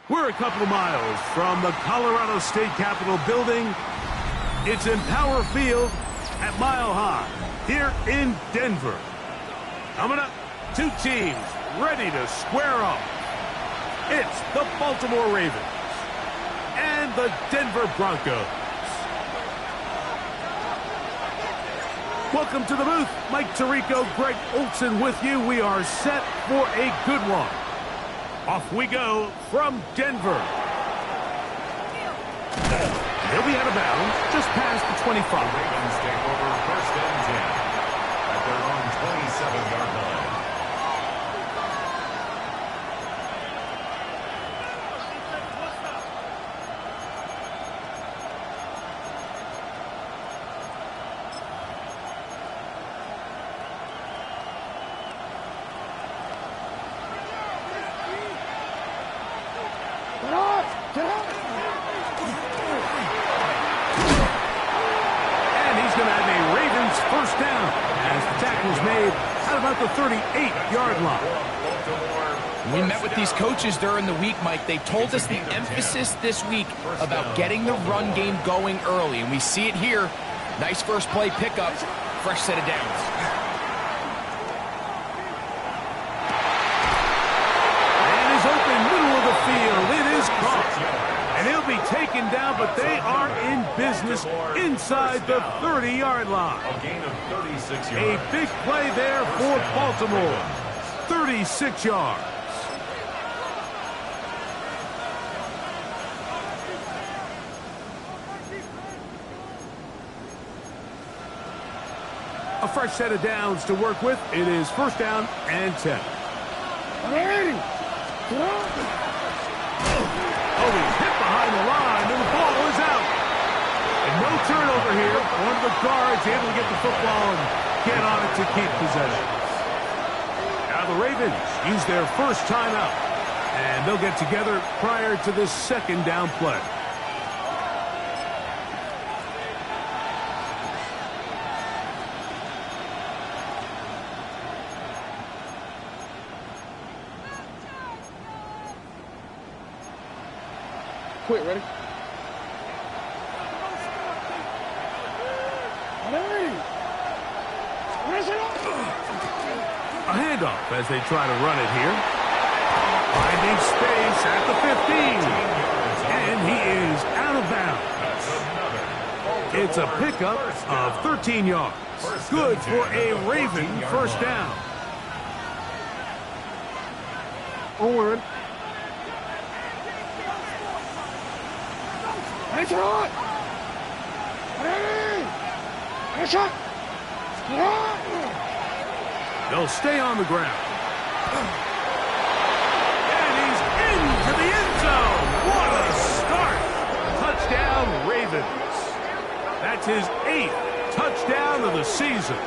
We're a couple of miles from the Colorado State Capitol building. It's in Power Field at Mile High here in Denver. Coming up, two teams ready to square off. It's the Baltimore Ravens and the Denver Broncos. Welcome to the booth. Mike Tirico, Greg Olson with you. We are set for a good one. Off we go from Denver. He'll be out of bounds just past the 25. The Ravens take over first and 10 at their own 27-yard line. First down as the tackle is made at about the 38-yard line. We met with these coaches during the week, Mike. They told us the emphasis this week about getting the run game going early, and we see it here. Nice first play pickup, fresh set of downs. And is open middle of the field. It is caught. And he'll be taken down, but they are in business inside the 30-yard line. A gain of 36 yards. A big play there for Baltimore. 36 yards. A fresh set of downs to work with. It is first down and 10. Oh, he's hit behind the line, and the ball is out. And no turnover here. One of the guards able to get the football and get on it to keep possession. Now the Ravens use their first timeout, and they'll get together prior to the second down play. Quit, ready? A handoff as they try to run it here. Finding space at the 15. And he is out of bounds. It's a pickup of 13 yards. Good for a Raven first down. Forward. Ready, shot! Ready! Ready, shot! They'll stay on the ground. And he's into the end zone. What a start. Touchdown, Ravens. That's his 8th touchdown of the season.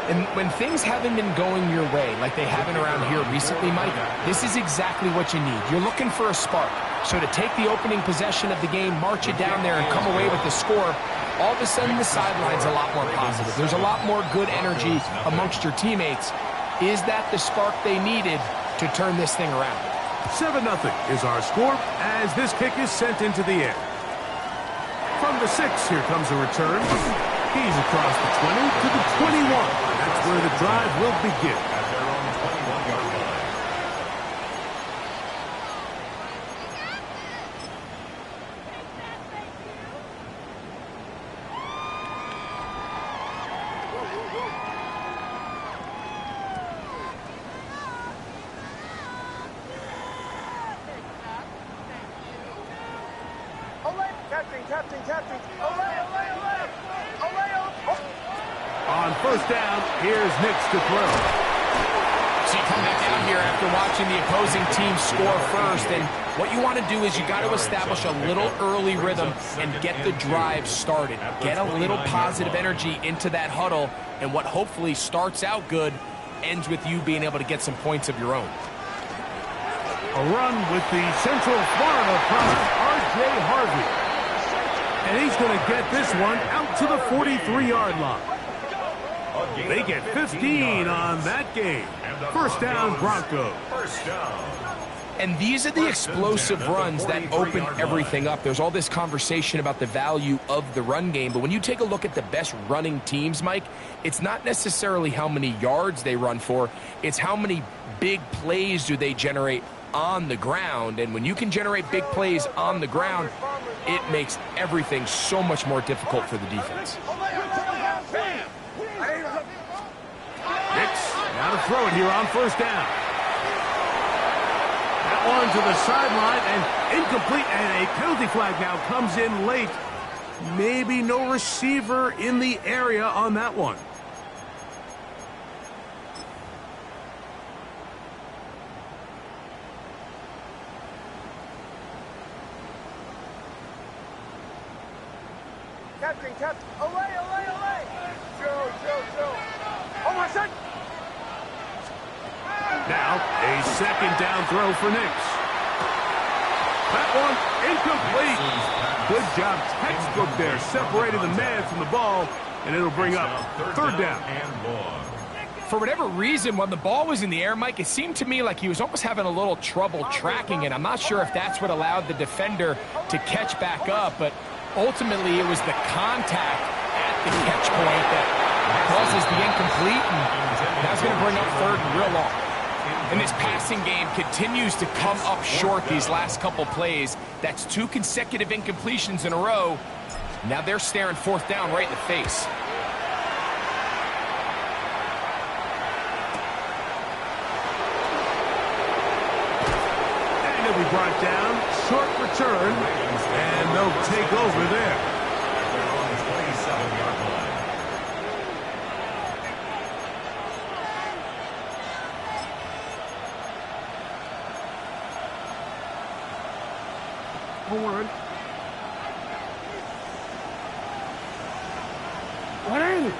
And when things haven't been going your way like they haven't around here recently, Mike, this is exactly what you need. You're looking for a spark. So to take the opening possession of the game, march it down there, and come away with the score, all of a sudden the sideline's a lot more positive. There's a lot more good energy amongst your teammates. Is that the spark they needed to turn this thing around? 7-0 is our score as this kick is sent into the air. From the 6, here comes a return. He's across the 20 to the 21. That's where the drive will begin. At their own 21-yard line. On first down, here's Nix to throw. So you come back down here after watching the opposing team score first, and what you want to do is you got to establish a little early rhythm and get the drive started. Get a little positive energy into that huddle, and what hopefully starts out good ends with you being able to get some points of your own. A run with the Central Florida product, R.J. Harvey. And he's going to get this one out to the 43-yard line. They get 15 on that game. First down, Broncos. First down. And these are the explosive runs that open everything up. There's all this conversation about the value of the run game, but when you take a look at the best running teams, Mike, it's not necessarily how many yards they run for, it's how many big plays do they generate on the ground. And when you can generate big plays on the ground, it makes everything so much more difficult for the defense. Nix, now to throw it here on first down. That one to the sideline and incomplete, and a penalty flag now comes in late. Maybe no receiver in the area on that one. Captain, away! Joe. Oh, my son! Now, a second down throw for Nix. That one incomplete. Good job, textbook there, separating the man from the ball, and it'll bring up third down. For whatever reason, when the ball was in the air, Mike, it seemed to me like he was almost having a little trouble tracking it. I'm not sure if that's what allowed the defender to catch back up, but ultimately it was the contact at the catch point that causes the incomplete, and that's going to bring up third and real long. And this passing game continues to come up short these last couple plays. That's 2 consecutive incompletions in a row. Now they're staring fourth down right in the face. And he'll be brought down. Short return, and no takeover there. They're on the 27-yard line. One. What ain't it?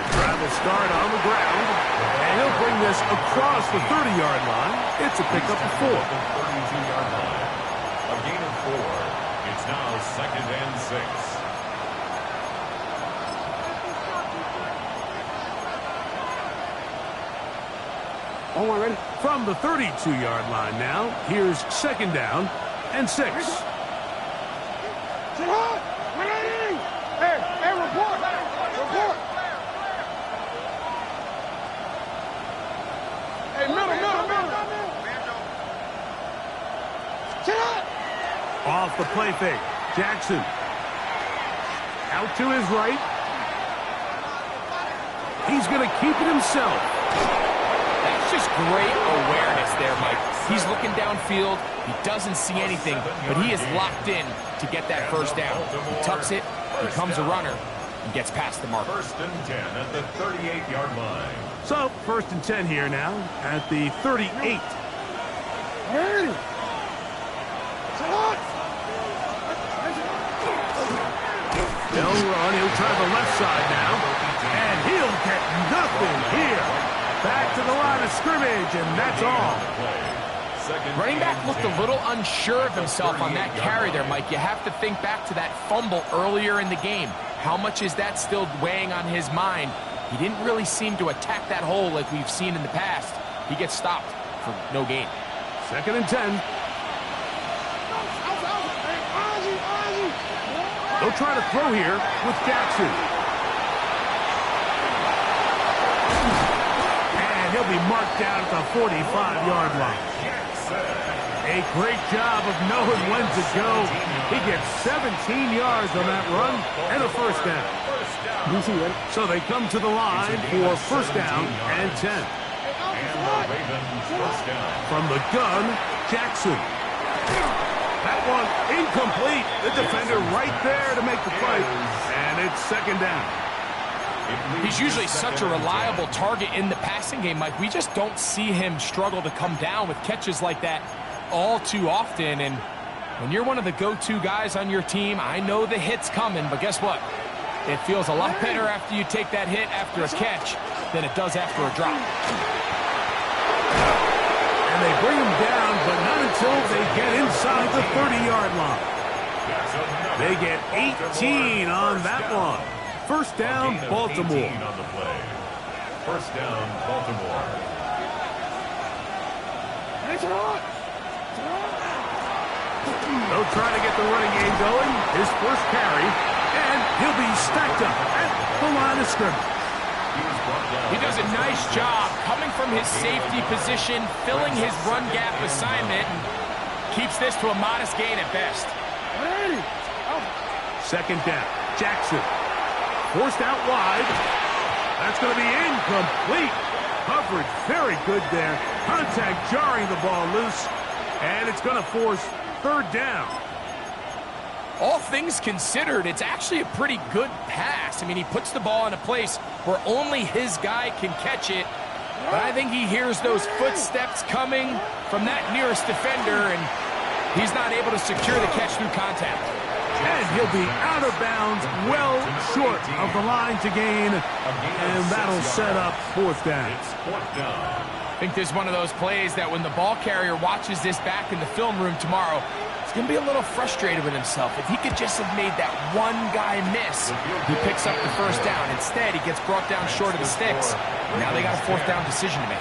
The drive will start on the ground, and he'll bring this across the 30-yard line. It's a pickup of 4. 32-yard line. A gain of 4. It's now 2nd and 6. Oh, I'm ready. From the 32-yard line now, here's second down and 6. Sit hard! What ain't it? Hey, report! Hey, middle. Sit hard! Off the play fake, Jackson. Out to his right. He's going to keep it himself. That's just great awareness there, Mike. He's looking downfield. He doesn't see anything, but he is locked in to get that first down. He tucks it, becomes a runner, and gets past the mark. 1st and 10 at the 38-yard line. So, 1st and 10 here now at the 38. Ready! Sit hard! They'll run. He'll try the left side now, and he'll get nothing here. Back to the line of scrimmage, and that's all. Running back looked a little unsure of himself on that carry there, Mike. You have to think back to that fumble earlier in the game. How much is that still weighing on his mind? He didn't really seem to attack that hole like we've seen in the past. He gets stopped for no gain. 2nd and 10. They'll try to throw here with Jackson. And he'll be marked down at the 45-yard line. A great job of knowing when to go. He gets 17 yards on that run and a first down. So they come to the line for first down and 10. From the gun, Jackson. That one incomplete. The defender right there to make the play. And it's 2nd down. He's usually such a reliable target in the passing game, Mike. We just don't see him struggle to come down with catches like that all too often. And when you're one of the go-to guys on your team, I know the hit's coming, but guess what? It feels a lot better after you take that hit after a catch than it does after a drop. And they bring him down, but not until they get inside the 30-yard line. They get 18 on that one. First down, Baltimore. First down, Baltimore. They'll try to get the running game going. His first carry, and he'll be stacked up at the line of scrimmage. He does a nice job coming from his safety position, filling his run gap assignment, and keeps this to a modest gain at best. 2nd down, Jackson. Forced out wide. That's going to be incomplete. Coverage very good there. Contact jarring the ball loose, and it's going to force 3rd down. All things considered, it's actually a pretty good pass. I mean, he puts the ball in a place where only his guy can catch it. But I think he hears those footsteps coming from that nearest defender, and he's not able to secure the catch through contact. And he'll be out of bounds, well short of the line to gain, and that'll set up 4th down. I think this is one of those plays that when the ball carrier watches this back in the film room tomorrow, he's going to be a little frustrated with himself. If he could just have made that one guy miss, he picks up the first down. Instead, he gets brought down short of the sticks. Now they got a 4th down decision to make.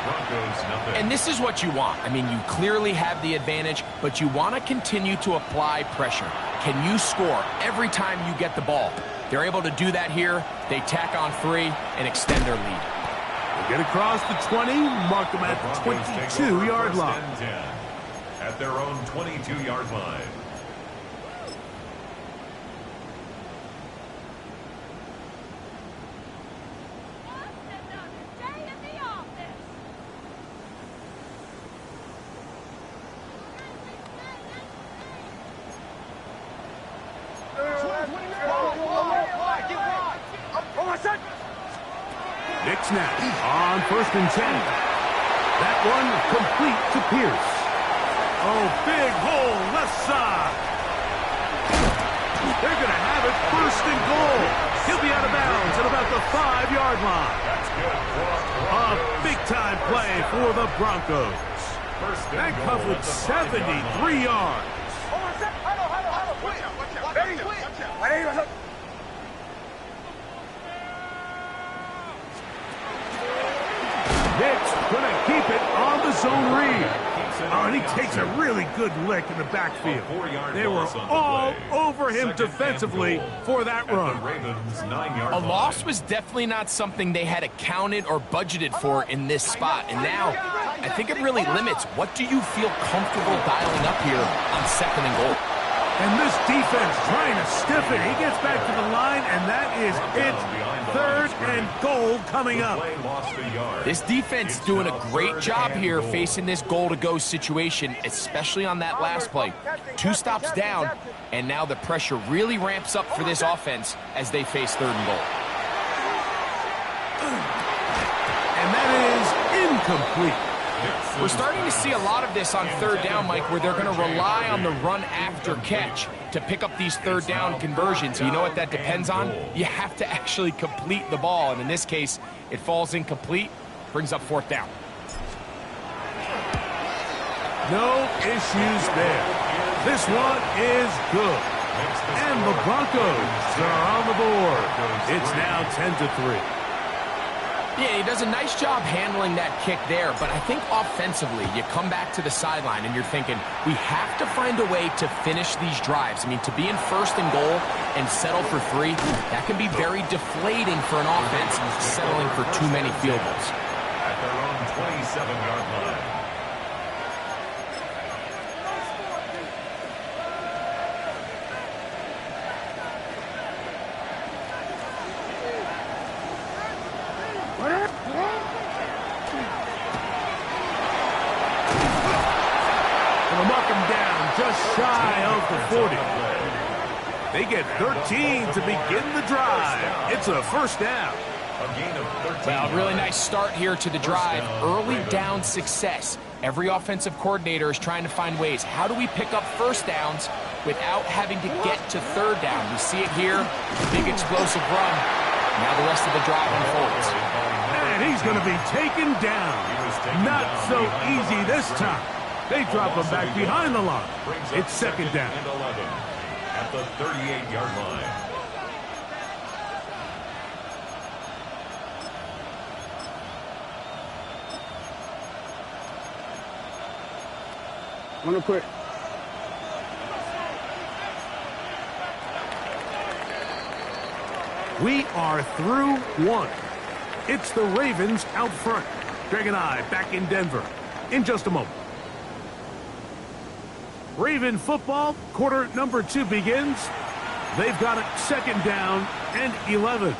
And this is what you want. I mean, you clearly have the advantage, but you want to continue to apply pressure. Can you score every time you get the ball? They're able to do that here. They tack on 3 and extend their lead. They get across the 20, mark them at the 22-yard line. At their own 22-yard line. Nick snap on 1st and 10. That one complete to Pierce. Oh, big hole, left side. They're going to have it 1st and goal. He'll be out of bounds at about the 5-yard line. A big-time play for the Broncos. That covered 73 yards. Nick's going to keep it on the zone read. Oh, and he takes a really good lick in the backfield. They were all over him defensively for that run. A loss was definitely not something they had accounted or budgeted for in this spot. And now, I think it really limits what do you feel comfortable dialing up here on 2nd and goal. And this defense trying to stiff it. He gets back to the line, and that is it. 3rd and goal coming up. This defense doing a great job here facing this goal-to-go situation, especially on that last play. 2 stops down, and now the pressure really ramps up for this offense as they face 3rd and goal. And that is incomplete. We're starting to see a lot of this on 3rd down, Mike, where they're going to rely on the run after catch to pick up these 3rd down conversions. You know what that depends on? You have to actually complete the ball, and in this case, it falls incomplete, brings up 4th down. No issues there. This one is good. And the Broncos are on the board. It's now 10-3. Yeah, he does a nice job handling that kick there, but I think offensively, you come back to the sideline and you're thinking, we have to find a way to finish these drives. I mean, to be in first and goal and settle for 3, that can be very deflating for an offense settling for too many field goals. At their own 27-yard line. Just shy of the 40. They get 13 to begin the drive. It's a first down. A gain of 13. Well, really nice start here to the drive. Early down success. Every offensive coordinator is trying to find ways. How do we pick up first downs without having to get to third down? We see it here. Big explosive run. Now the rest of the drive unfolds. And he's going to be taken down. Not so easy this time. They drop him back behind the line. It's second down. And 11 at the 38-yard line. Wanna quit? We are through one. It's the Ravens out front. Greg and I back in Denver in just a moment. Raven football, quarter number 2 begins. They've got it second down and 11.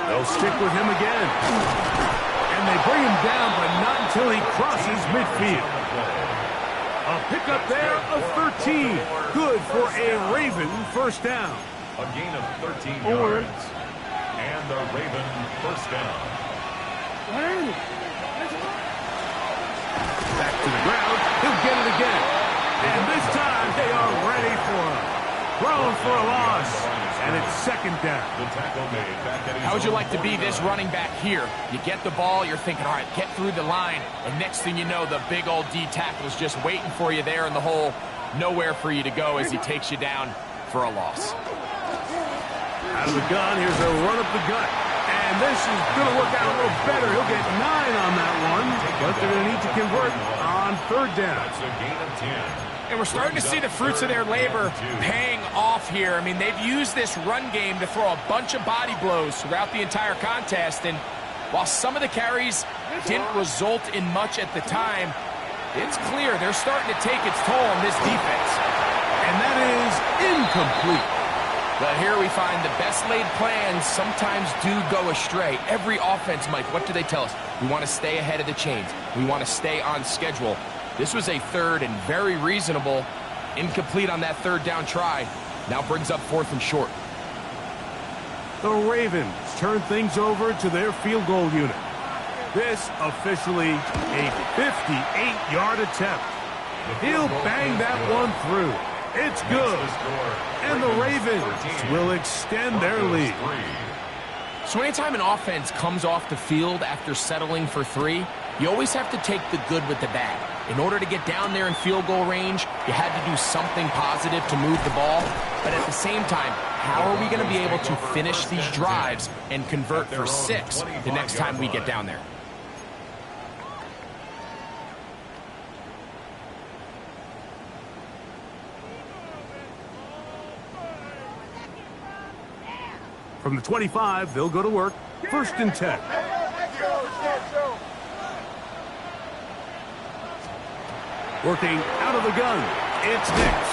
They'll stick with him again. And they bring him down, but not until he crosses midfield. A pickup there of 13. Good for a Raven first down. A gain of 13 yards. And the Raven first down. Back to the ground. He'll get it again. And this time they are ready for him. Thrown for a loss. And it's second down. The tackle made back at his How would you own like to be 40. this running back here? You get the ball, you're thinking, all right, get through the line. And next thing you know, the big old D tackle is just waiting for you there in the hole. Nowhere for you to go as he takes you down for a loss. Out of the gun, here's a run up the gut. And this is going to work out a little better. He'll get 9 on that one. But they're going to need to convert on third down. That's a gain of 10. And we're starting to see the fruits of their labor paying off here. I mean, they've used this run game to throw a bunch of body blows throughout the entire contest. And while some of the carries didn't result in much at the time, it's clear they're starting to take its toll on this defense. And that is incomplete. But here we find the best laid plans sometimes do go astray. Every offense, Mike, what do they tell us? We want to stay ahead of the chains. We want to stay on schedule. This was a third and very reasonable. Incomplete on that third down try. Now brings up fourth and short. The Ravens turn things over to their field goal unit. This officially a 58-yard attempt. He'll bang that one through. It's good. And the Ravens will extend their lead. So anytime an offense comes off the field after settling for 3, you always have to take the good with the bad. In order to get down there in field goal range, you had to do something positive to move the ball. But at the same time, how are we going to be able to finish these drives and convert for 6 the next time we get down there? From the 25, they'll go to work. First and 10. Working out of the gun, it's Nix.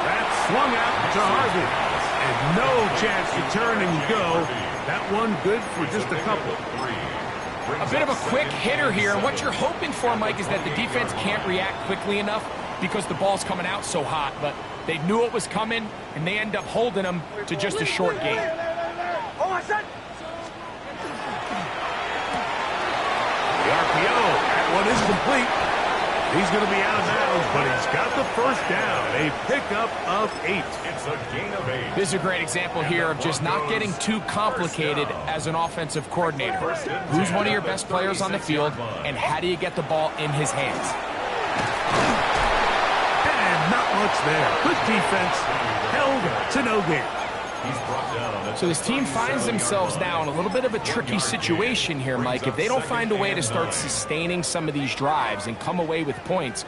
That's swung out to Harvey. And no chance to turn and go. That one good for just a couple. A bit of a quick hitter here. And what you're hoping for, Mike, is that the defense can't react quickly enough because the ball's coming out so hot. But they knew it was coming, and they end up holding them to just a short gain. The arc is complete. He's going to be out of bounds, but he's got the first down. A pickup of 8. It's a gain of 8. This is a great example here of just not getting too complicated as an offensive coordinator. Who's one of your best players on the field, and how do you get the ball in his hands? And not much there. Good defense. Held to no gain. So this team finds themselves now in a little bit of a tricky situation here, Mike. If they don't find a way to start sustaining some of these drives and come away with points,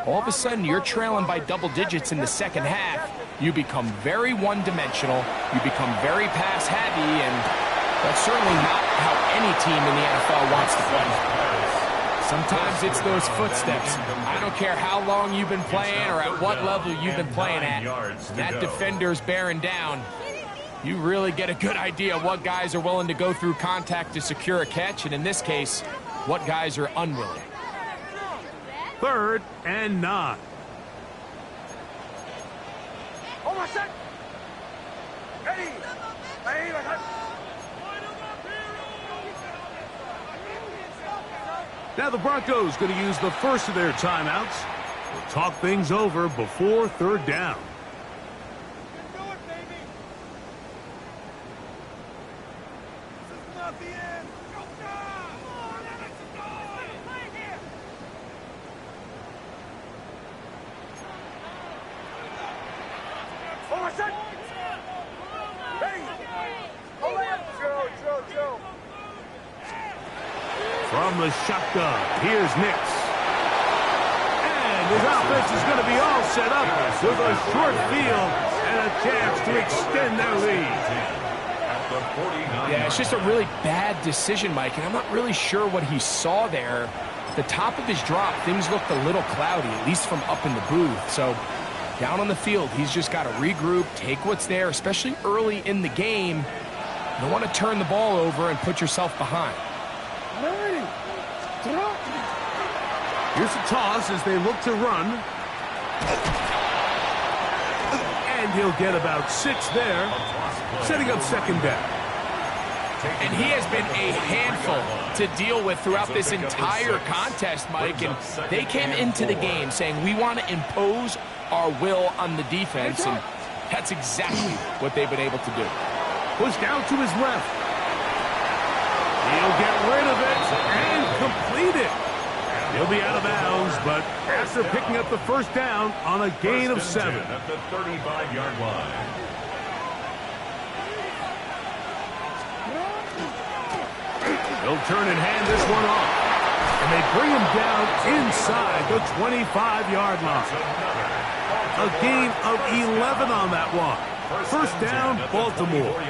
all of a sudden you're trailing by double digits in the second half. You become very one-dimensional. You become very pass-heavy, and that's certainly not how any team in the NFL wants to play. Sometimes it's those footsteps. I don't care how long you've been playing or at what level you've been playing at. That defender's bearing down. You really get a good idea of what guys are willing to go through contact to secure a catch, and in this case, what guys are unwilling. 3rd and 9. Oh, my son. Hey. Hey, Now the Broncos going to use the first of their timeouts. We'll talk things over before 3rd down. From the shotgun, here's Nix. And his offense is going to be all set up with a short field and a chance to extend their lead. Yeah, it's just a really bad decision, Mike, and I'm not really sure what he saw there. The top of his drop, things looked a little cloudy, at least from up in the booth. So down on the field, he's just got to regroup, take what's there, especially early in the game. You don't want to turn the ball over and put yourself behind. Here's a toss as they look to run. And he'll get about 6 there, setting up 2nd down. And he has been a handful to deal with throughout this entire contest, Mike. And they came into the game saying, we want to impose our will on the defense. And that's exactly what they've been able to do. Pushed out to his left. He'll get rid of it and complete it. He'll be out of bounds, but after picking up the first down on a gain of 7. At the 35-yard line. They'll turn and hand this one off. And they bring him down inside the 25-yard line. A gain of 11 on that one. First down, Baltimore.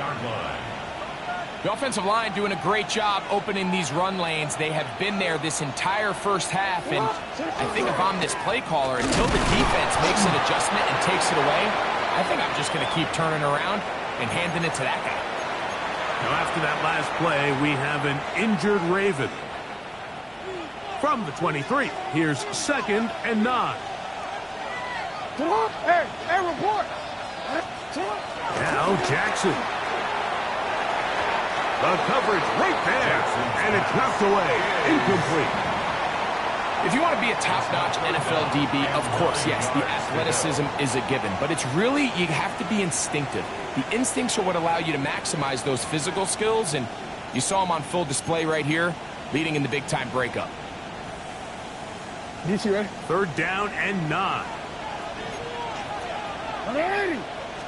The offensive line doing a great job opening these run lanes. They have been there this entire first half, and I think if I'm this play caller, until the defense makes an adjustment and takes it away, I think I'm just going to keep turning around and handing it to that guy. Now after that last play, we have an injured Raven. From the 23, here's 2nd and 9. Hey, report. Now Jackson. The coverage right there, and it's knocked away, incomplete. If you want to be a top-notch NFL DB, of course, yes, the athleticism is a given, but it's really, you have to be instinctive. The instincts are what allow you to maximize those physical skills, and you saw him on full display right here, leading in the big-time breakup. You ready? 3rd down and 9. Ready.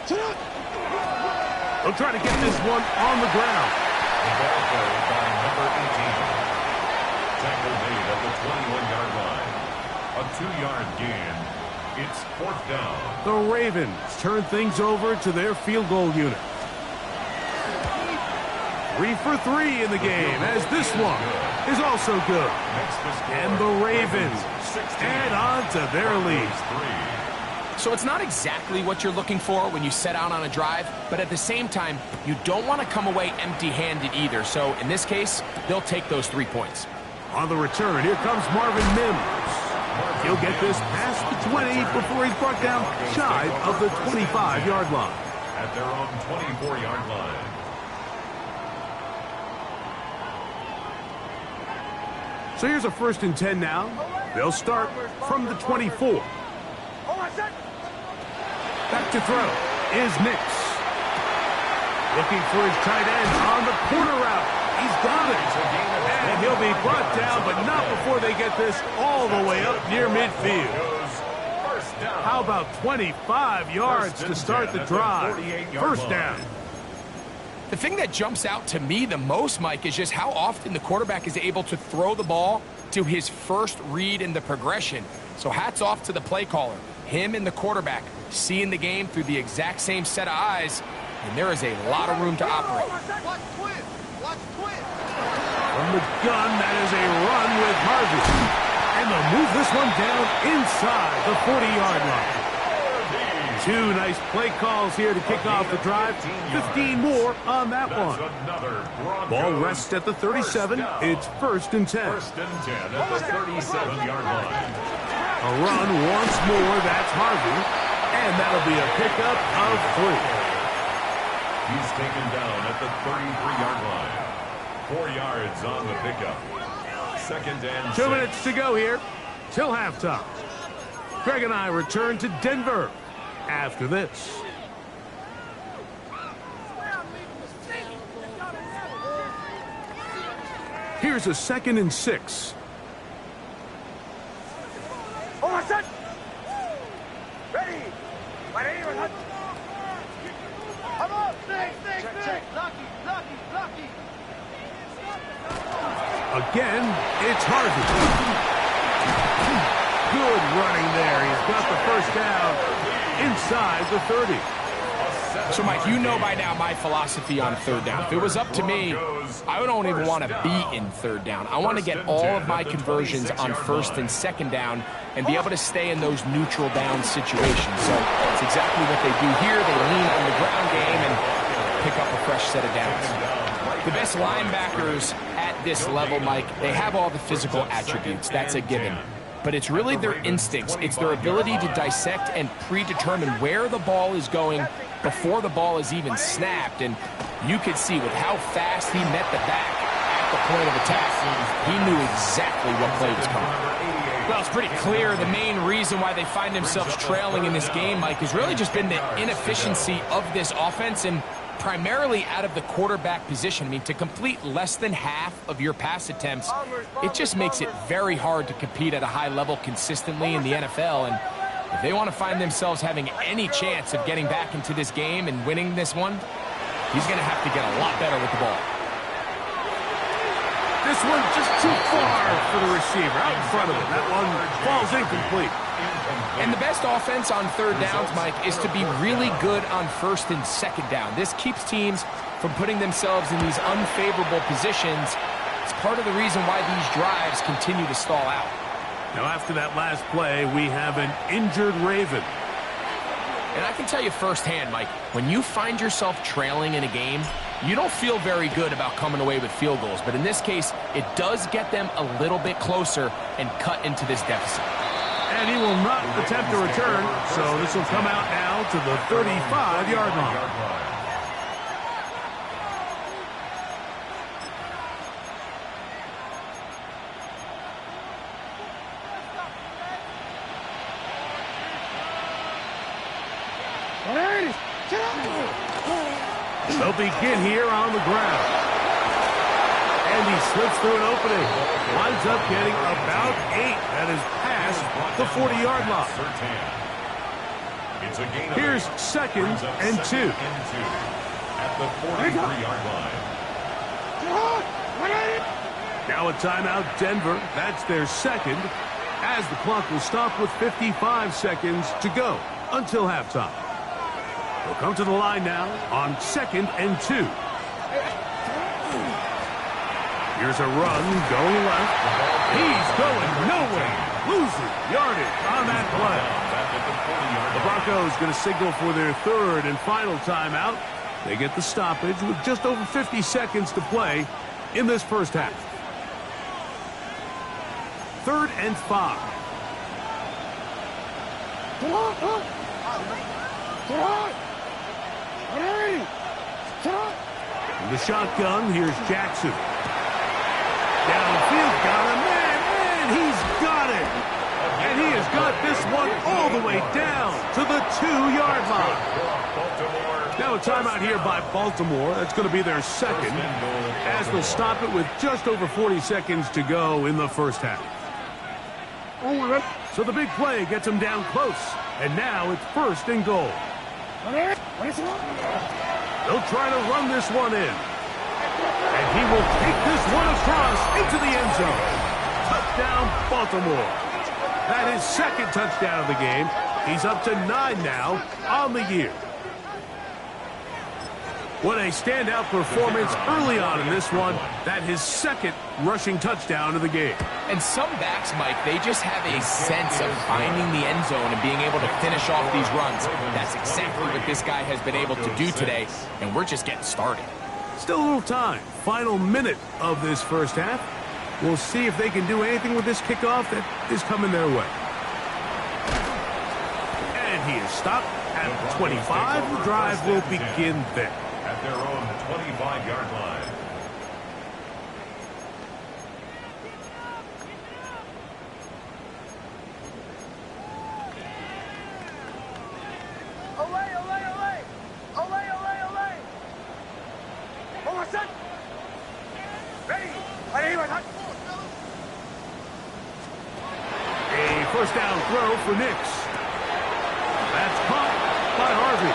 They'll try to get this one on the ground. The ball carried by number 18. Tackle made at the 21-yard line. A 2-yard gain. It's 4th down. The Ravens turn things over to their field goal unit. 3 for 3 in the game, as this one is also good. And the Ravens add on to their lead. So it's not exactly what you're looking for when you set out on a drive, but at the same time, you don't want to come away empty-handed either. So in this case, they'll take those 3 points. On the return, here comes Marvin Mims. He'll get this past the 20 before he's brought down shy of the 25-yard line. At their own 24-yard line. So here's a 1st and 10 now. They'll start from the 24. Back to throw is Nix. Looking for his tight end on the corner route. He's got it. And he'll be brought down, but not before they get this all the way up near midfield. How about 25 yards to start the drive? 1st down. The thing that jumps out to me the most, Mike, is just how often the quarterback is able to throw the ball to his first read in the progression. So hats off to the play caller. Him and the quarterback seeing the game through the exact same set of eyes, and there is a lot of room to operate. From the gun, that is a run with Harvey. And they'll move this one down inside the 40-yard line. 2 nice play calls here to kick off the drive. 15 more on that one. Ball rests at the 37. It's 1st and 10. 1st and 10 at the 37-yard line. A run once more. That's Harvey. And that'll be a pickup of 3. He's taken down at the 33-yard line. 4 yards on the pickup. 2nd and 2 minutes to go here till halftime. Greg and I return to Denver after this. Here's a 2nd and 6. Ready. Come on. Lucky. Again, it's Harvey. Good running there. He's got the 1st down inside the 30. So, Mike, you know by now my philosophy on 3rd down. If it was up to me, I don't even want to be in 3rd down. I want to get all of my conversions on 1st and 2nd down and be able to stay in those neutral down situations. So it's exactly what they do here. They lean on the ground game and pick up a fresh set of downs. The best linebackers at this level, Mike, they have all the physical attributes. That's a given. But it's really their instincts. It's their ability to dissect and predetermine where the ball is going before the ball is even snapped. And you could see with how fast he met the back at the point of attack, he knew exactly what play was coming. Well, it's pretty clear the main reason why they find themselves trailing in this game, Mike, has really just been the inefficiency of this offense and primarily out of the quarterback position. I mean, to complete less than half of your pass attempts, it just makes it very hard to compete at a high level consistently in the NFL. And if they want to find themselves having any chance of getting back into this game and winning this one, he's going to have to get a lot better with the ball. This one just too far for the receiver. Out in front of him. That one falls incomplete. And the best offense on 3rd downs, Mike, is to be really good on 1st and 2nd down. This keeps teams from putting themselves in these unfavorable positions. It's part of the reason why these drives continue to stall out. Now, after that last play, we have an injured Raven. And I can tell you firsthand, Mike, when you find yourself trailing in a game, you don't feel very good about coming away with field goals. But in this case, it does get them a little bit closer and cut into this deficit. And he will not attempt to return, so this will come out now to the 35-yard line. They'll begin here on the ground. And he slips through an opening. Winds up getting about 8. That is past the 40-yard line. Here's 2nd and 2. At the 43-yard line. Now a timeout, Denver. That's their 2nd, as the clock will stop with 55 seconds to go until halftime. They'll come to the line now on 2nd and 2. Here's a run going left. He's going nowhere. Losing yardage on that play. The Broncos going to signal for their 3rd and final timeout. They get the stoppage with just over 50 seconds to play in this first half. 3rd and 5. In the shotgun, here's Jackson. Downfield, got a man. got this one all the way down to the 2-yard line. Now a timeout here by Baltimore. That's going to be their second, as they'll stop it with just over 40 seconds to go in the first half. So the big play gets them down close, and now it's 1st and goal. They'll try to run this one in. And he will take this one across into the end zone. Touchdown, Baltimore. That is 2nd touchdown of the game. He's up to 9 now on the year. What a standout performance early on in this one. That his 2nd rushing touchdown of the game. And some backs, Mike, they just have a sense of finding the end zone and being able to finish off these runs. That's exactly what this guy has been able to do today, and we're just getting started. Still a little time. Final minute of this first half. We'll see if they can do anything with this kickoff that is coming their way. And he is stopped at 25. The drive will begin there. At their own 25-yard line. Away, away, away! Away, away, away! Over set! Ready! A first down throw for Nix. That's caught by Harvey.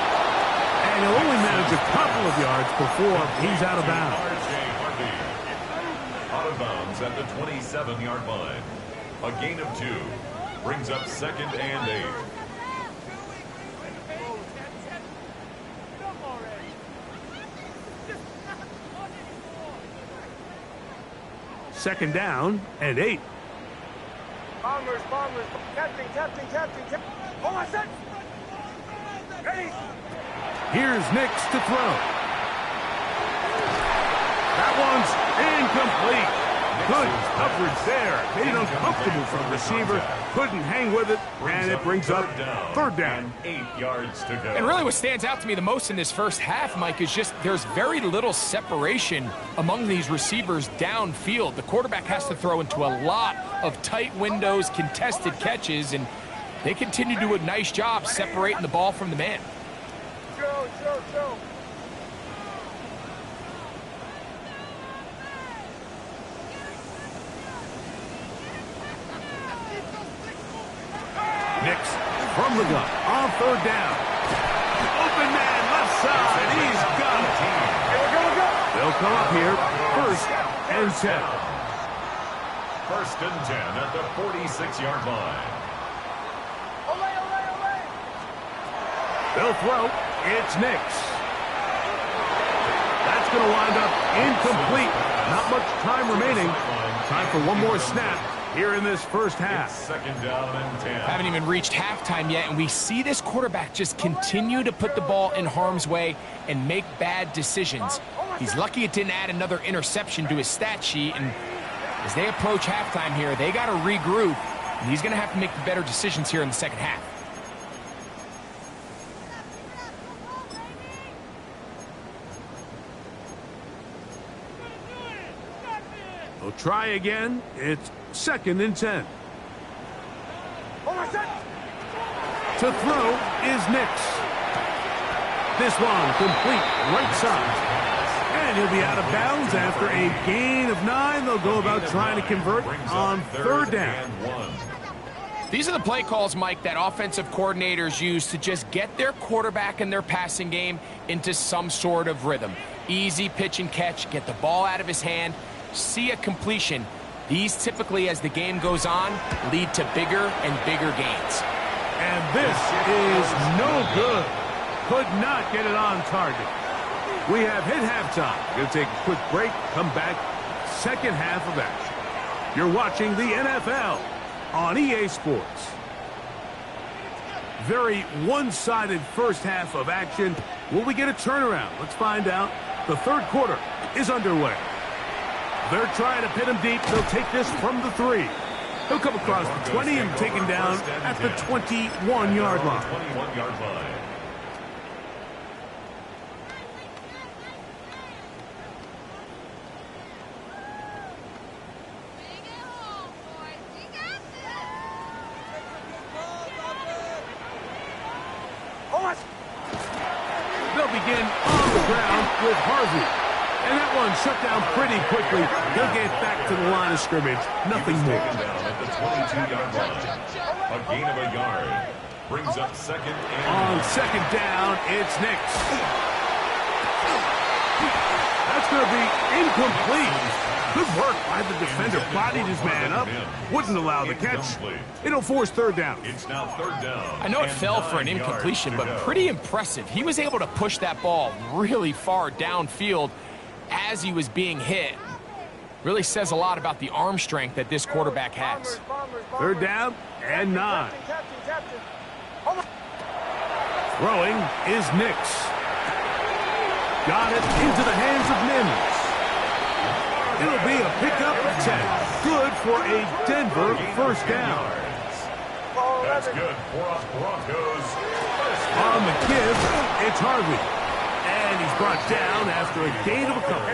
And he'll only manage a couple of yards before he's out of bounds. Out of bounds at the 27-yard line. A gain of 2. Brings up 2nd and 8. Second down and 8. Bombers, bombers, captain, captain, captain, captain. Over set! Ready! Here's Nix to throw. That one's incomplete. Good coverage there. Made it uncomfortable for the receiver. Couldn't hang with it, and it brings up 3rd down. 8 yards to go. And really what stands out to me the most in this first half, Mike, is just there's very little separation among these receivers downfield. The quarterback has to throw into a lot of tight windows, contested catches, and they continue to do a nice job separating the ball from the man. Joe. Nix from the gun on 3rd down. Open man left side. He's got it. Go! They'll come up here 1st and 10. 1st and 10 at the 46-yard line. Away! They'll throw. It's Nix. That's going to wind up incomplete. Not much time remaining. Time for one more snap here in this first half. 2nd down and 10. Haven't even reached halftime yet, and we see this quarterback just continue to put the ball in harm's way and make bad decisions. He's lucky it didn't add another interception to his stat sheet, and as they approach halftime here, they got to regroup, and he's going to have to make the better decisions here in the second half. They'll try again. It's 2nd and 10. Over set! To throw is Nix. This one complete right side. And he'll be out of bounds after a gain of 9. They'll go about trying to convert on 3rd down. These are the play calls, Mike, that offensive coordinators use to just get their quarterback and their passing game into some sort of rhythm. Easy pitch and catch, get the ball out of his hand, see a completion. These typically, as the game goes on, lead to bigger and bigger gains. And this is no good. Could not get it on target. We have hit halftime. Going to take a quick break, come back, second half of action. You're watching the NFL on EA Sports. Very one-sided first half of action. Will we get a turnaround? Let's find out. The 3rd quarter is underway. They're trying to pin him deep. They'll take this from the 3. He'll come across the 20 and taken down at the 21-yard line. 21-yard line. What? They'll begin on the ground with Harvey. And that one shut down pretty quickly. He'll get back to the line of scrimmage. Nothing more. Taken down at the 22-yard line. A gain of a yard. Brings up second and... On second down, it's Nix. That's going to be incomplete. Good work by the defender. Bodied his man up. Wouldn't allow the catch. It'll force third down. It's now third down. I know it fell for an incompletion, but pretty impressive. He was able to push that ball really far downfield as he was being hit. Really says a lot about the arm strength that this quarterback has. Third down and 9. Captain. Throwing is Nix. Got it into the hands of Mims. It'll be a pickup of 10. Good for a Denver first down. That's good for us Broncos. On the give, it's Harvey. And he's brought down after a gain of a couple.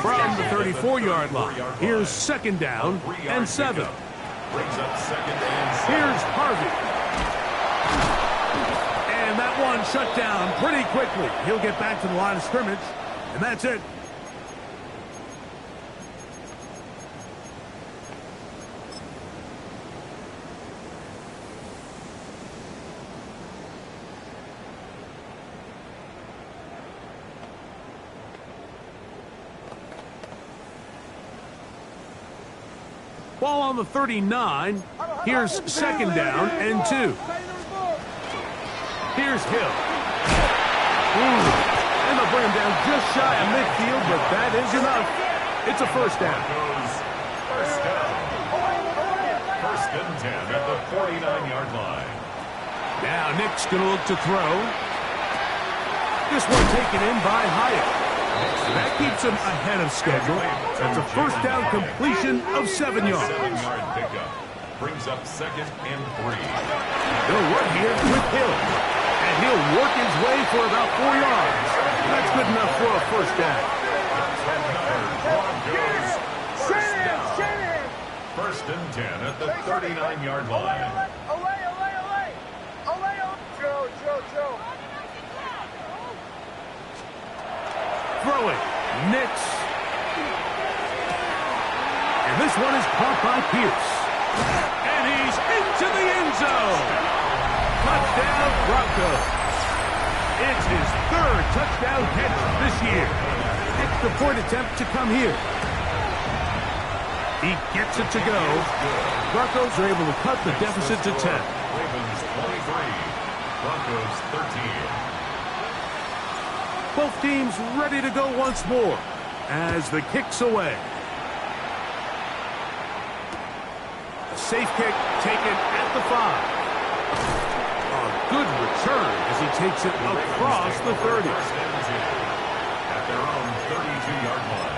From the 34-yard line, here's second down and 7. Brings up second and 7. Here's Harvey. And that one shut down pretty quickly. He'll get back to the line of scrimmage, and that's it. Ball on the 39. Here's second down and 2. Here's Hill. Ooh. And they'll bring him down just shy of midfield, but that is enough. It's a first down. First down. First and 10 at the 49-yard line. Now Nick's going to look to throw. This one taken in by Hyatt. That keeps him ahead of schedule. That's a first down completion of 7 yards. 7-yard pickup. Brings up second and 3. They'll run here with Hill. And he'll work his way for about 4 yards. That's good enough for a first down. Broncos. First down. First and 10 at the 39-yard line. Joe. Throwing. Nix. And this one is caught by Pierce. And he's into the end zone. Touchdown, Broncos. It's his third touchdown catch this year. Extra point attempt to come here. He gets it to go. Broncos are able to cut the deficit to 10. Ravens 23. Broncos 13. Both teams ready to go once more as the kick's away. A safe kick taken at the 5. A good return as he takes it across the 30. At their own 32-yard line.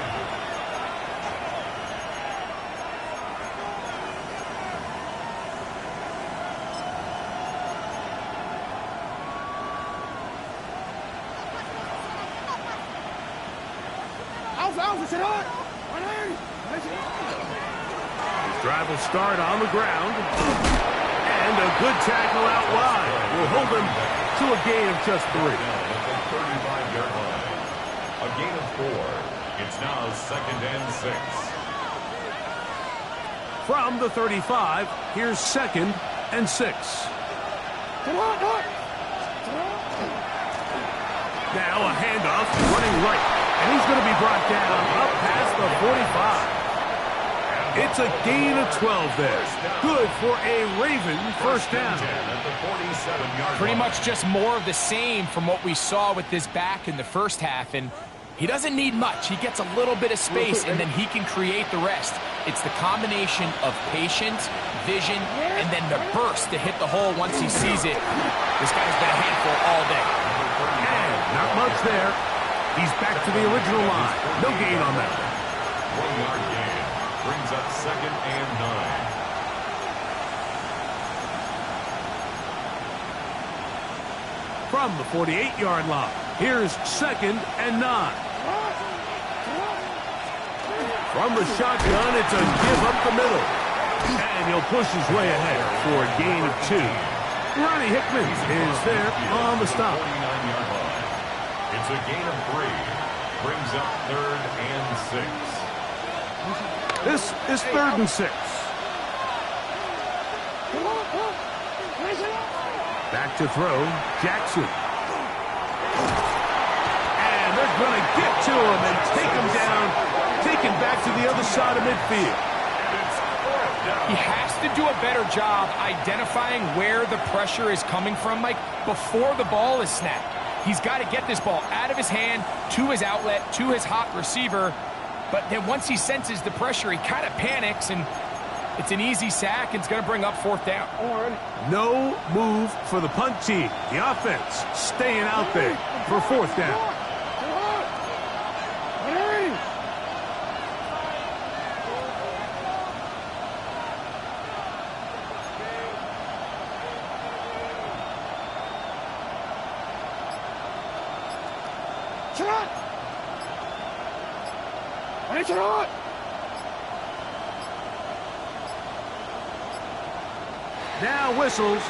Drive will start on the ground. And a good tackle out wide will hold him to a gain of just 3. At the 35-yard line. A gain of 4. It's now second and 6. From the 35, here's second and 6. Now a handoff running right. And he's going to be brought down up past the 45. It's a gain of 12 there. Good for a Raven first down. Pretty much just more of the same from what we saw with this back in the first half. And he doesn't need much. He gets a little bit of space, and then he can create the rest. It's the combination of patience, vision, and then the burst to hit the hole once he sees it. This guy's been a handful all day. And not much there. He's back to the original line. No gain on that. 1-yard gain. Brings up second and 9. From the 48-yard line, here's second and 9. From the shotgun, it's a give up the middle. And he'll push his way ahead for a gain of 2. Ronnie Hickman is there on the stop. 49-yard line. It's a gain of 3. Brings up 3rd and 6. This is 3rd and 6. Back to throw, Jackson. And they're going to get to him and take him down, take him back to the other side of midfield. He has to do a better job identifying where the pressure is coming from, Mike, before the ball is snapped. He's got to get this ball out of his hand to his outlet, to his hot receiver. But then once he senses the pressure, he kind of panics, and it's an easy sack, and it's going to bring up 4th down. No move for the punt team. The offense staying out there for 4th down. Now whistles.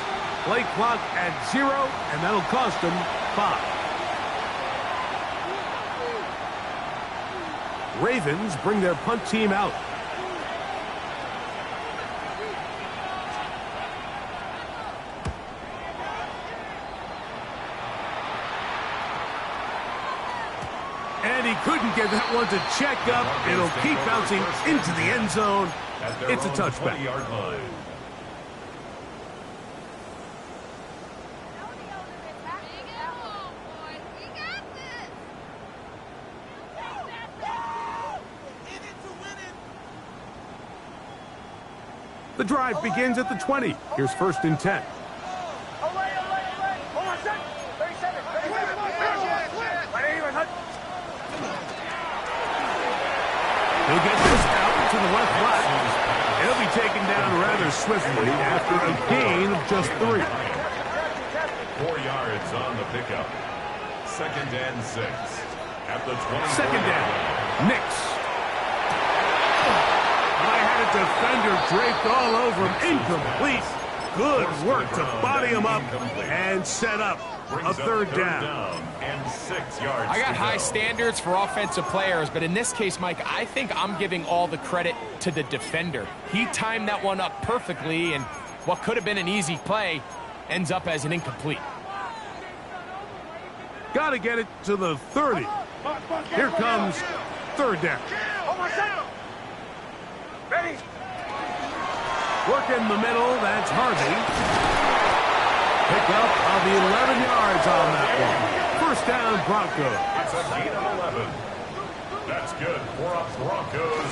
Play clock at 0, and that'll cost them 5. Ravens bring their punt team out. And he couldn't get that one to check up. It'll keep bouncing into the end zone. It's a touchback. 20-yard line. The drive begins at the 20. Here's 1st and 10. He'll get this out to the left flat. He'll be taken down rather swiftly after a gain of just 3. 4 yards on the pickup. 2nd and 6. At the 20. 2nd down. Nix. I had a defender draped all over him. Incomplete. Good work to body him up and set up a 3rd down. And 6 yards. I got high standards for offensive players, but in this case, Mike, I think I'm giving all the credit to the defender. He timed that one up perfectly, and what could have been an easy play ends up as an incomplete. Got to get it to the 30. Here comes 3rd down. Ready? Work in the middle, that's Harvey. Pick up of 11 yards on that one. 1st down, Broncos. It's a gain of 11. That's good for a Broncos.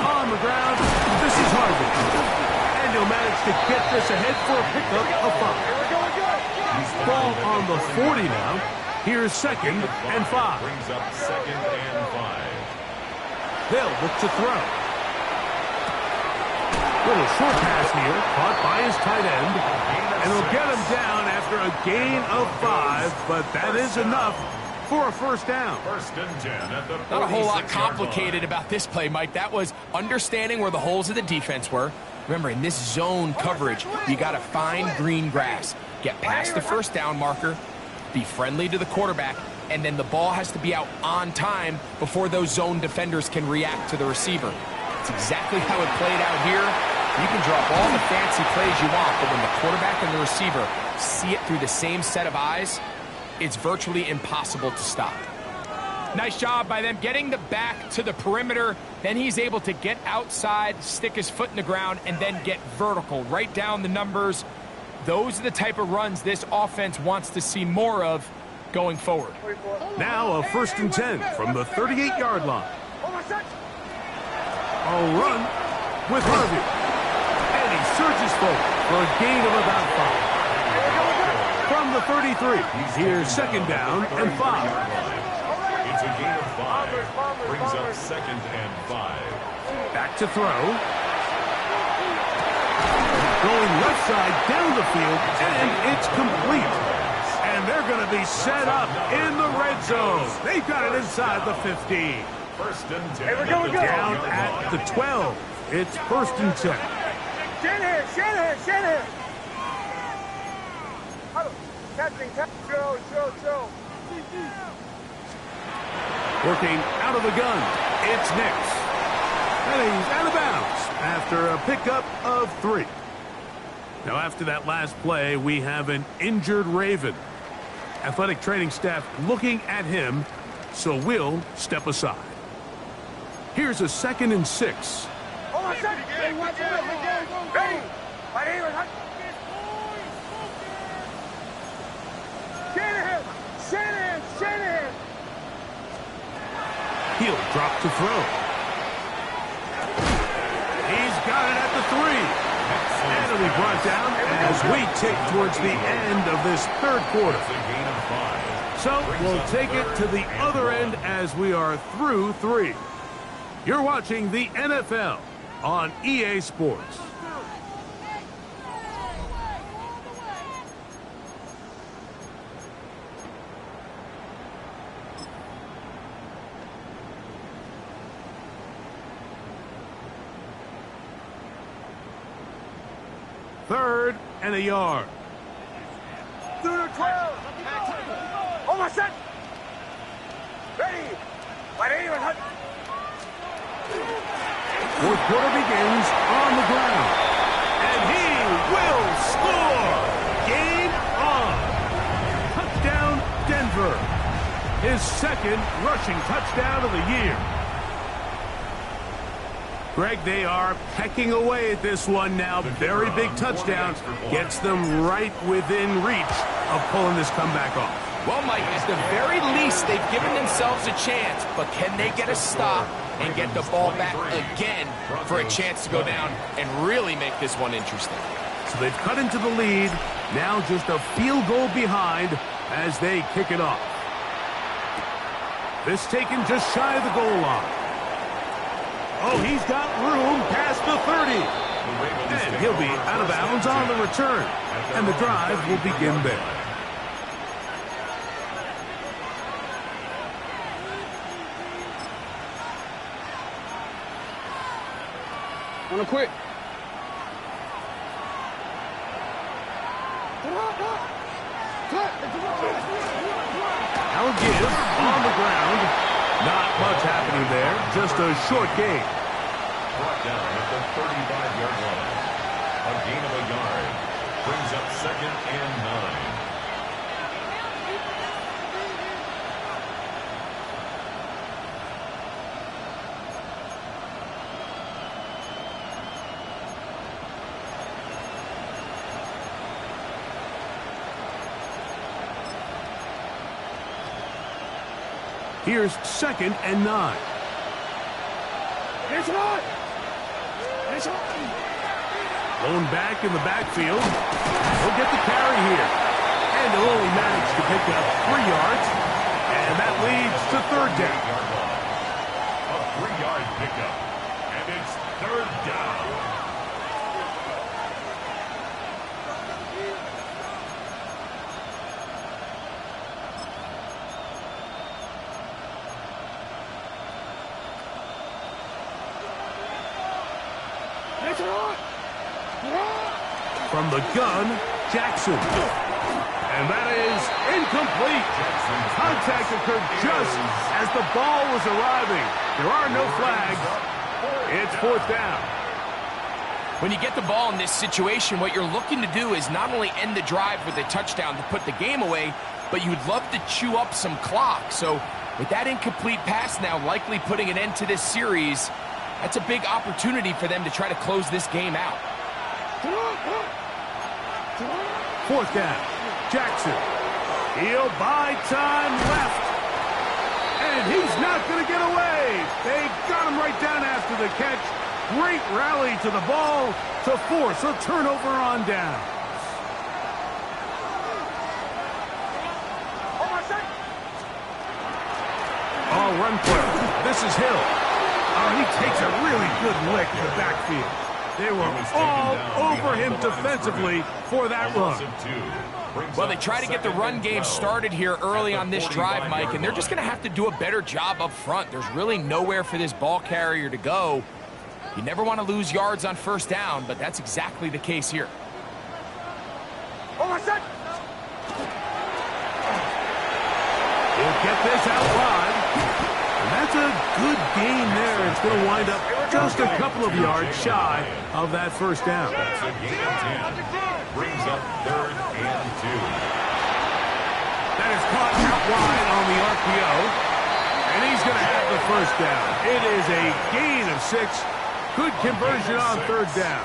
On the ground, this is Harvey. And he'll manage to get this ahead for a pickup of 5. Ball on the 40 now. Here's 2nd and 5. Brings up 2nd and 5. They'll look to throw. Little short pass here, caught by his tight end. And he'll get him down after a gain of 5, but that is enough for a 1st down. 1st and 10 at the 46-yard line. Not a whole lot complicated about this play, Mike. That was understanding where the holes of the defense were. Remember, in this zone coverage, you got to find green grass. Get past the 1st down marker, be friendly to the quarterback, and then the ball has to be out on time before those zone defenders can react to the receiver. It's exactly how it played out here. You can drop all the fancy plays you want, but when the quarterback and the receiver see it through the same set of eyes, it's virtually impossible to stop. Nice job by them getting the back to the perimeter. Then he's able to get outside, stick his foot in the ground, and then get vertical, right down the numbers. Those are the type of runs this offense wants to see more of going forward. Now a 1st and 10 from the 38-yard line. A run with Harvey. And he surges forward for a gain of about 5. From the 33, here's 2nd down and 5. It's a gain of 5. Brings up 2nd and 5. Back to throw. Going left side down the field, and it's complete. And they're going to be set up in the red zone. They've got it inside the 15. 1st and 10. Down at the 12. It's 1st and 10. Shanahan. Captain, Joe. Working out of the gun, it's Nix. And he's out of bounds after a pickup of 3. Now, after that last play, we have an injured Raven. Athletic training staff looking at him, so we'll step aside. Here's a 2nd and 6. Ready? Shanahan! He'll drop to throw. He's got it at the 3. And it'll be brought down as we tick towards the end of this 3rd quarter. So we'll take it to the other end as we are through 3. You're watching the NFL on EA Sports. Third and a yard. Through the 12. Almost set. Ready? Fourth quarter begins on the ground. And he will score. Game on. Touchdown, Denver. His 2nd rushing touchdown of the year. Greg, they are pecking away at this one now. Very big touchdown. Gets them right within reach of pulling this comeback off. Well, Mike, at the very least, they've given themselves a chance, but can they get a stop and get the ball back again for a chance to go down and really make this one interesting? So they've cut into the lead. Now just a field goal behind as they kick it off. This taken just shy of the goal line. Oh, he's got room past the 30. And he'll be out of bounds on the return. And the drive will begin there. Wanna quit? Now give on the ground. Not much happening there. Just a short gain. Brought down at the 35-yard line. A gain of a yard. Brings up 2nd and 9. Here's 2nd and 9. Blown back in the backfield. He'll get the carry here. And he'll only manage to pick up 3 yards. And that leads to 3rd down. A 3-yard pickup. And it's 3rd down. From the gun, Jackson. And that is incomplete. Contact occurred just as the ball was arriving. There are no flags. It's 4th down. When you get the ball in this situation, what you're looking to do is not only end the drive with a touchdown to put the game away, but you'd love to chew up some clock. So with that incomplete pass now likely putting an end to this series, that's a big opportunity for them to try to close this game out. 4th down. Jackson. He'll buy time left. And he's not going to get away. They got him right down after the catch. Great rally to the ball to force a turnover on down. Oh, run play. This is Hill. Oh, he takes a really good lick in the backfield. They were all over him defensively for that run. Well, they try to get the run game started here early on this drive, Mike, and they're just going to have to do a better job up front. There's really nowhere for this ball carrier to go. You never want to lose yards on 1st down, but that's exactly the case here. He'll get this out wide. And that's a good gain there. It's going to wind up just a couple of yards shy of that first down. That's a gain of 10. Brings up 3rd and 2. That is caught out wide on the RPO. And he's going to have the first down. It is a gain of 6. Good conversion on 3rd down.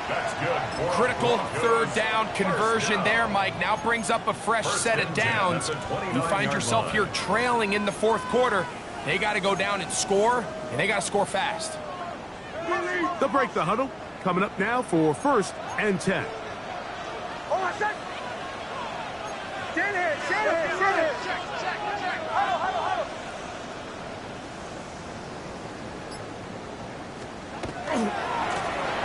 That's good. Critical 3rd down conversion there, Mike. Now brings up a fresh set of downs. You find yourself here trailing in the 4th quarter. They got to go down and score, and they got to score fast. They'll break the huddle. Coming up now for 1st and 10. Oh, my son! Stand here, stand here, stand here. Check. Huddle.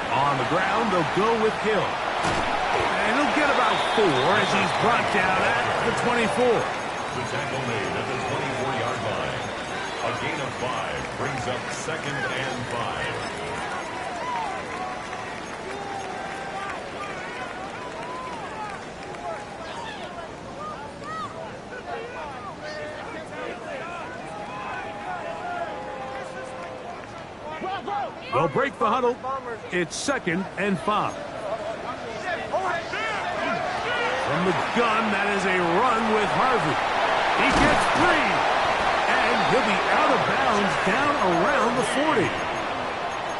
On the ground, they'll go with Hill. And he'll get about 4 as he's brought down at the 24. The tackle made at the 24-yard line. A gain of 5 brings up 2nd and 5. They'll break the huddle. It's 2nd and 5. From the gun, that is a run with Harvey. He gets 3. And he'll be out of bounds down around the 40.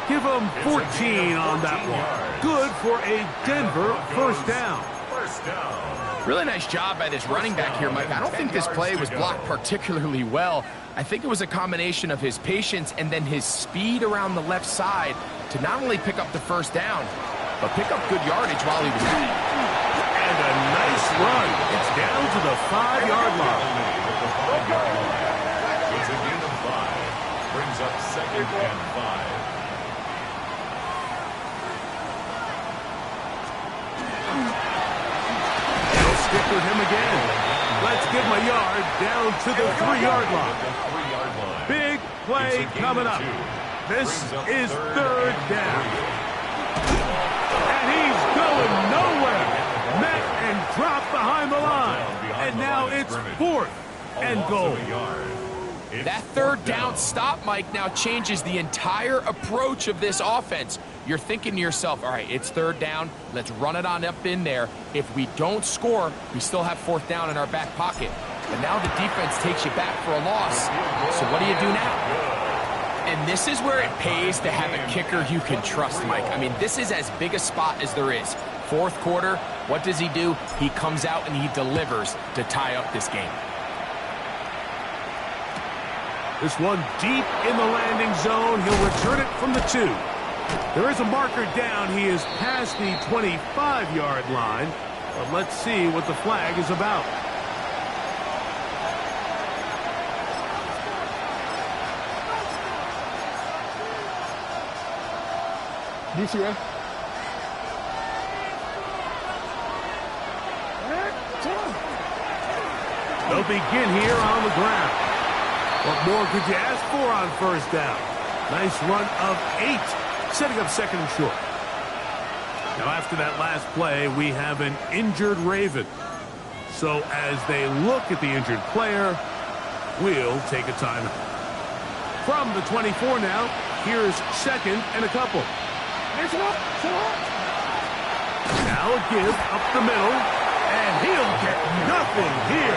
Give him 14 on that one. Good for a Denver first down. First down. Really nice job by this running back here, Mike. I don't think this play was blocked particularly well. I think it was a combination of his patience and then his speed around the left side to not only pick up the first down, but pick up good yardage while he was at it. And a nice run. It's down to the 5-yard line. It's a gain of 5. Brings up 2nd and 5. They'll stick with him again. Let's give him a yard down to the 3-yard line. Big play coming up. This is 3rd down. And he's going nowhere. Met and dropped behind the line. And now it's 4th and goal. That 3rd down stop, Mike, now changes the entire approach of this offense. You're thinking to yourself, all right, it's 3rd down. Let's run it on up in there. If we don't score, we still have 4th down in our back pocket. But now the defense takes you back for a loss. So what do you do now? And this is where it pays to have a kicker you can trust, Mike. I mean, this is as big a spot as there is. 4th quarter, what does he do? He comes out and he delivers to tie up this game. This one deep in the landing zone. He'll return it from the 2. There is a marker down. He is past the 25-yard line. But let's see what the flag is about. DCA. They'll begin here on the ground. What more could you ask for on 1st down? Nice run of 8, setting up 2nd and short. Now after that last play, we have an injured Raven. So as they look at the injured player, we'll take a timeout. From the 24 now, here's 2nd and a couple. Now a give up the middle, and he'll get nothing here.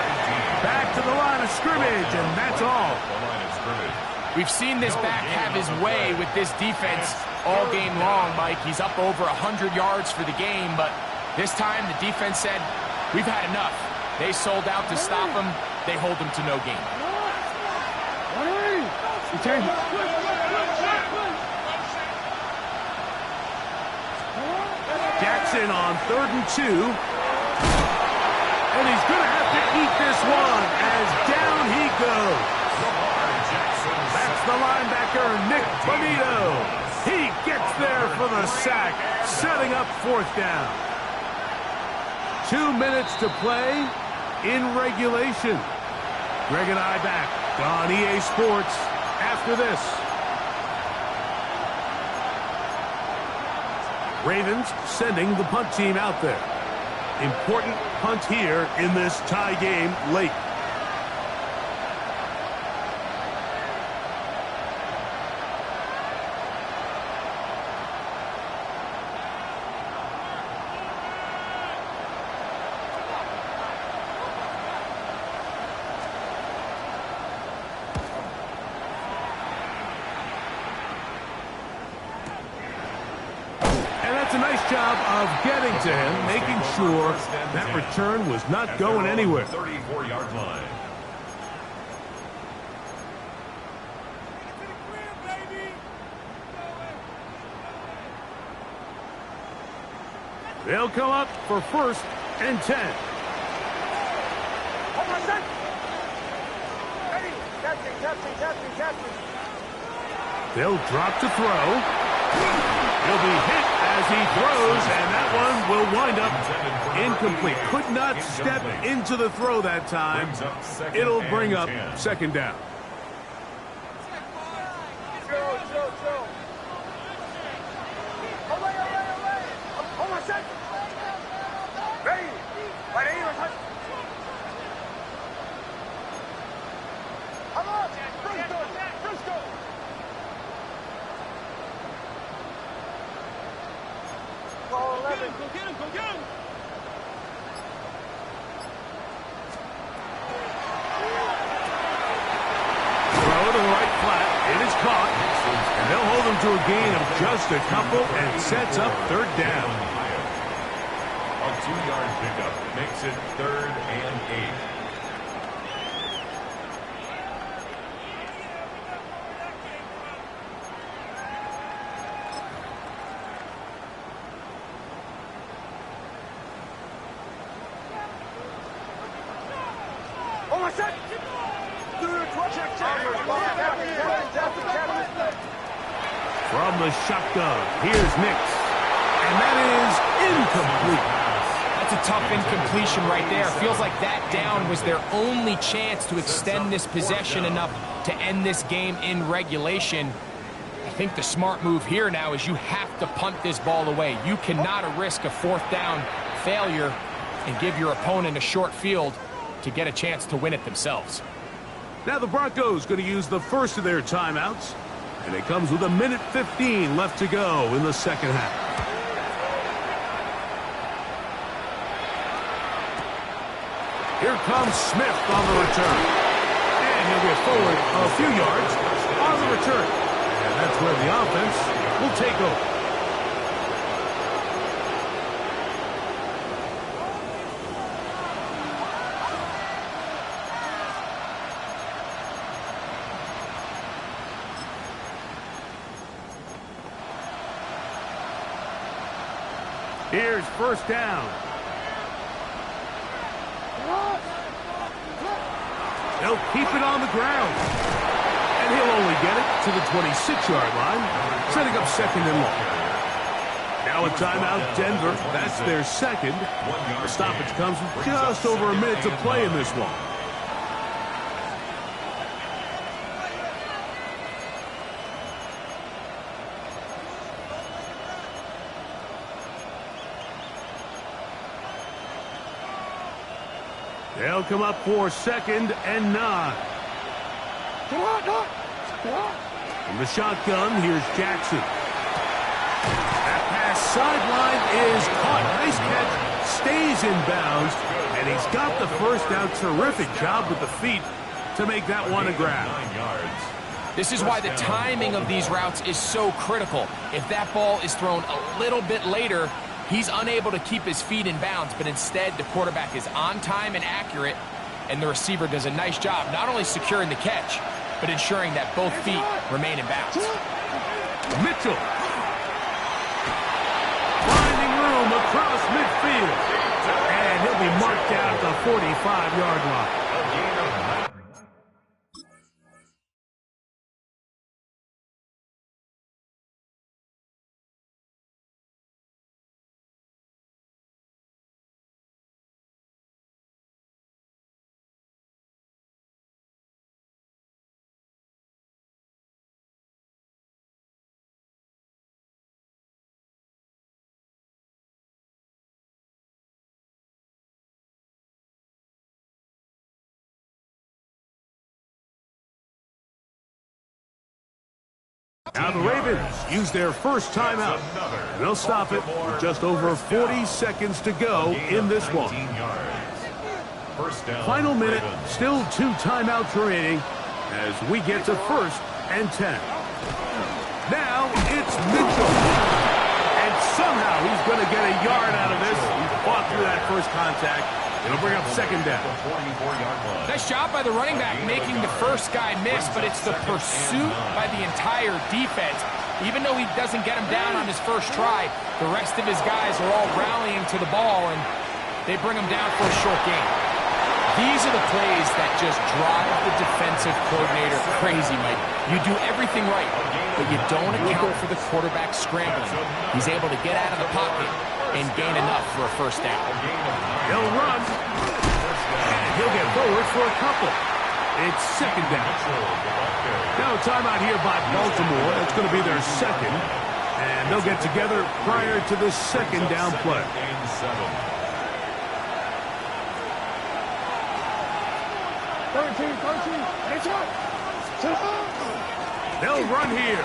Back to the line of scrimmage, and that's all. We've seen this back have his way with this defense all game long, Mike. He's up over 100 yards for the game, but this time the defense said, we've had enough. They sold out to stop him. They hold him to no gain. Jackson on 3rd and 2. And he's going to have to eat this one as down he goes. That's the linebacker, Nick Bonito. He gets there for the sack, setting up 4th down. 2 minutes to play in regulation. Greg and I back on EA Sports after this. Ravens sending the punt team out there. Important punt here in this tie game late. That's a nice job of getting to him, making sure that return was not going anywhere. 34-yard line. They'll come up for 1st and 10. Hold on, set. Ready. Captain. They'll drop to throw. He'll be hit as he throws, and that one will wind up incomplete. Could not step into the throw that time. It'll bring up 2nd down. Chill. Away. Hold on, set. Ready. Right here, touch. Come on, Frisco. Ball 11. Go get him. Throw to the right flat. It is caught. And they'll hold him to a gain of just a couple and sets up 3rd down. A 2-yard pickup makes it 3rd and 8. Hold on, set. From the shotgun, here's Nix. And that is incomplete. That's a tough incompletion right there. Feels like that down was their only chance to extend this possession enough to end this game in regulation. I think the smart move here now is you have to punt this ball away. You cannot risk a 4th down failure and give your opponent a short field to get a chance to win it themselves. Now the Broncos going to use the first of their timeouts. And it comes with 1:15 left to go in the 2nd half. Here comes Smith on the return. And he'll get forward a few yards on the return. And that's where the offense will take over. Here's 1st down. They'll keep it on the ground. And he'll only get it to the 26-yard line, setting up 2nd and long. Now a timeout, Denver. That's their 2nd. The stoppage comes with just over a minute to play in this one. They'll come up for 2nd and 9. From the shotgun, here's Jackson. That pass sideline is caught. Nice catch. Stays in bounds. And he's got the 1st down. Terrific job with the feet to make that one a grab. 9 yards. This is why the timing of these routes is so critical. If that ball is thrown a little bit later, he's unable to keep his feet in bounds, but instead the quarterback is on time and accurate, and the receiver does a nice job not only securing the catch, but ensuring that both feet remain in bounds. Mitchell. Finding room across midfield. And he'll be marked down at the 45-yard line. Now the Ravens use their 1st timeout. They'll stop it with just over 40 seconds to go in this one. Final minute, still 2 timeouts remaining as we get to 1st and 10. Now it's Mitchell. And Somehow he's going to get a yard out of this. He fought through that first contact. It'll bring up second down. Nice job by the running back making the first guy miss, but it's the pursuit by the entire defense. Even though he doesn't get him down on his first try, the rest of his guys are all rallying to the ball, and they bring him down for a short gain. These are the plays that just drive the defensive coordinator crazy, Mike. You do everything right, but you don't account for the quarterback scrambling. He's able to get out of the pocket and gain enough for a first down. He'll run, and he'll get forward for a couple. It's second down. Now a timeout here by Baltimore. That's going to be their second, and they'll get together prior to the second down play. They'll run here.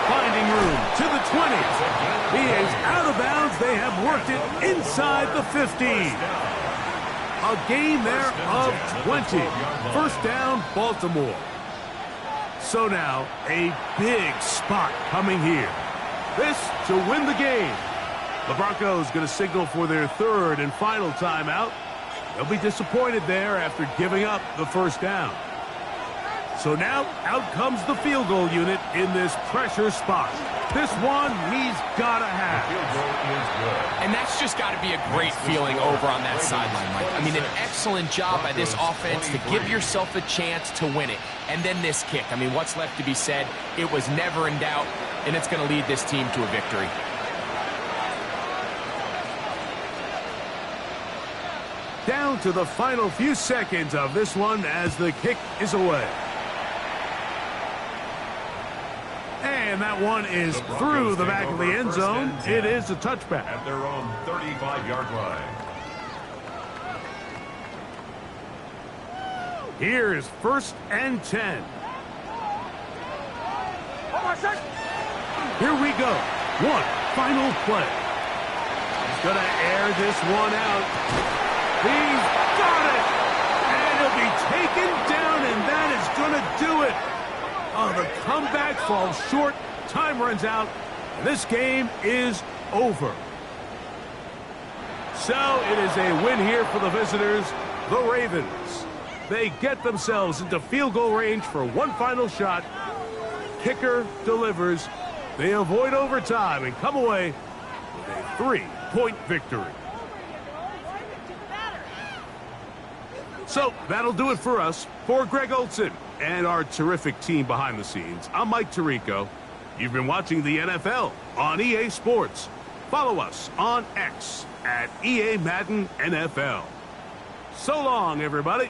Finding room to the 20. He is out of bounds. They have worked it inside the 15. A gain there of 20. First down, Baltimore. So now, a big spot coming here. This to win the game. The Broncos going to signal for their third and final timeout. They'll be disappointed there after giving up the first down. So now, out comes the field goal unit in this pressure spot. This one he's got to have. And that's just got to be a great feeling over on that sideline, Mike. I mean, an excellent job by this offense to give yourself a chance to win it. And then this kick. I mean, what's left to be said? It was never in doubt, and it's going to lead this team to a victory. Down to the final few seconds of this one as the kick is away. And that one is through the back of the end zone. It is a touchback. At their own 35-yard line. Here is first and 10. Here we go. One final play. He's going to air this one out. He's got it. And he'll be taken down, and that is going to do it. Oh, the comeback falls short. Time runs out. And this game is over. So it is a win here for the visitors, the Ravens. They get themselves into field goal range for one final shot. Kicker delivers. They avoid overtime and come away with a 3-point victory. So that'll do it for us. For Greg Olson and our terrific team behind the scenes, I'm Mike Tirico. You've been watching the NFL on EA Sports. Follow us on X at EA Madden NFL. So long, everybody.